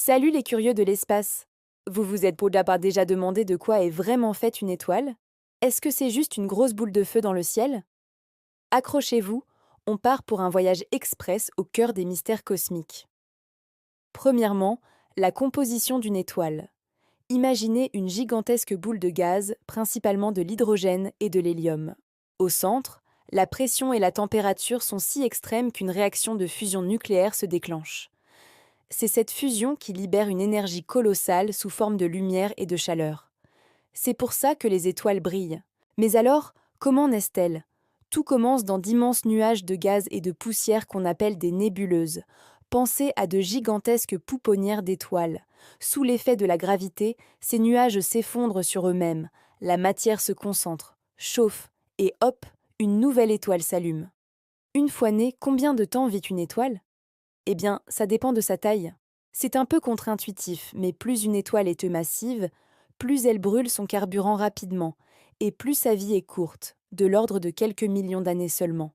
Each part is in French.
Salut les curieux de l'espace. Vous vous êtes déjà demandé de quoi est vraiment faite une étoile? Est-ce que c'est juste une grosse boule de feu dans le ciel? Accrochez-vous, on part pour un voyage express au cœur des mystères cosmiques. Premièrement, la composition d'une étoile. Imaginez une gigantesque boule de gaz, principalement de l'hydrogène et de l'hélium. Au centre, la pression et la température sont si extrêmes qu'une réaction de fusion nucléaire se déclenche. C'est cette fusion qui libère une énergie colossale sous forme de lumière et de chaleur. C'est pour ça que les étoiles brillent. Mais alors, comment naissent-elles? Tout commence dans d'immenses nuages de gaz et de poussière qu'on appelle des nébuleuses. Pensez à de gigantesques pouponnières d'étoiles. Sous l'effet de la gravité, ces nuages s'effondrent sur eux-mêmes. La matière se concentre, chauffe, et hop, une nouvelle étoile s'allume. Une fois née, combien de temps vit une étoile? Eh bien, ça dépend de sa taille. C'est un peu contre-intuitif, mais plus une étoile est massive, plus elle brûle son carburant rapidement, et plus sa vie est courte, de l'ordre de quelques millions d'années seulement.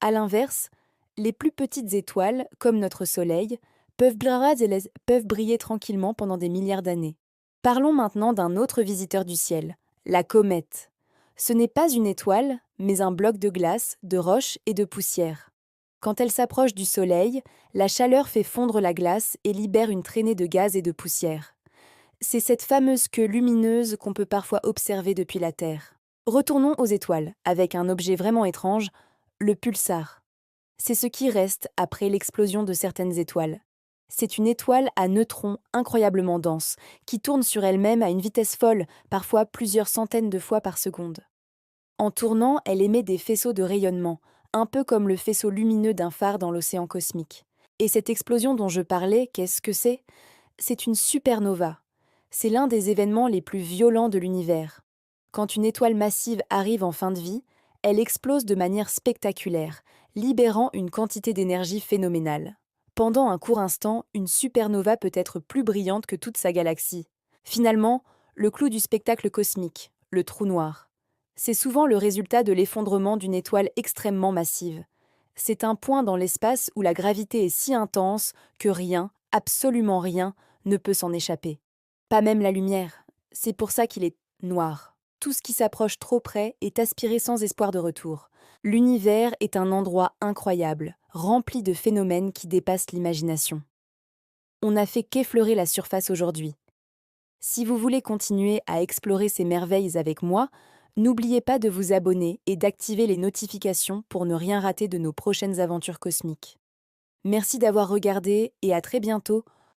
À l'inverse, les plus petites étoiles, comme notre Soleil, peuvent briller tranquillement pendant des milliards d'années. Parlons maintenant d'un autre visiteur du ciel, la comète. Ce n'est pas une étoile, mais un bloc de glace, de roche et de poussière. Quand elle s'approche du Soleil, la chaleur fait fondre la glace et libère une traînée de gaz et de poussière. C'est cette fameuse queue lumineuse qu'on peut parfois observer depuis la Terre. Retournons aux étoiles, avec un objet vraiment étrange, le pulsar. C'est ce qui reste après l'explosion de certaines étoiles. C'est une étoile à neutrons incroyablement dense, qui tourne sur elle-même à une vitesse folle, parfois plusieurs centaines de fois par seconde. En tournant, elle émet des faisceaux de rayonnement, un peu comme le faisceau lumineux d'un phare dans l'océan cosmique. Et cette explosion dont je parlais, qu'est-ce que c'est? C'est une supernova. C'est l'un des événements les plus violents de l'univers. Quand une étoile massive arrive en fin de vie, elle explose de manière spectaculaire, libérant une quantité d'énergie phénoménale. Pendant un court instant, une supernova peut être plus brillante que toute sa galaxie. Finalement, le clou du spectacle cosmique, le trou noir. C'est souvent le résultat de l'effondrement d'une étoile extrêmement massive. C'est un point dans l'espace où la gravité est si intense que rien, absolument rien, ne peut s'en échapper. Pas même la lumière. C'est pour ça qu'il est noir. Tout ce qui s'approche trop près est aspiré sans espoir de retour. L'univers est un endroit incroyable, rempli de phénomènes qui dépassent l'imagination. On n'a fait qu'effleurer la surface aujourd'hui. Si vous voulez continuer à explorer ces merveilles avec moi, n'oubliez pas de vous abonner et d'activer les notifications pour ne rien rater de nos prochaines aventures cosmiques. Merci d'avoir regardé et à très bientôt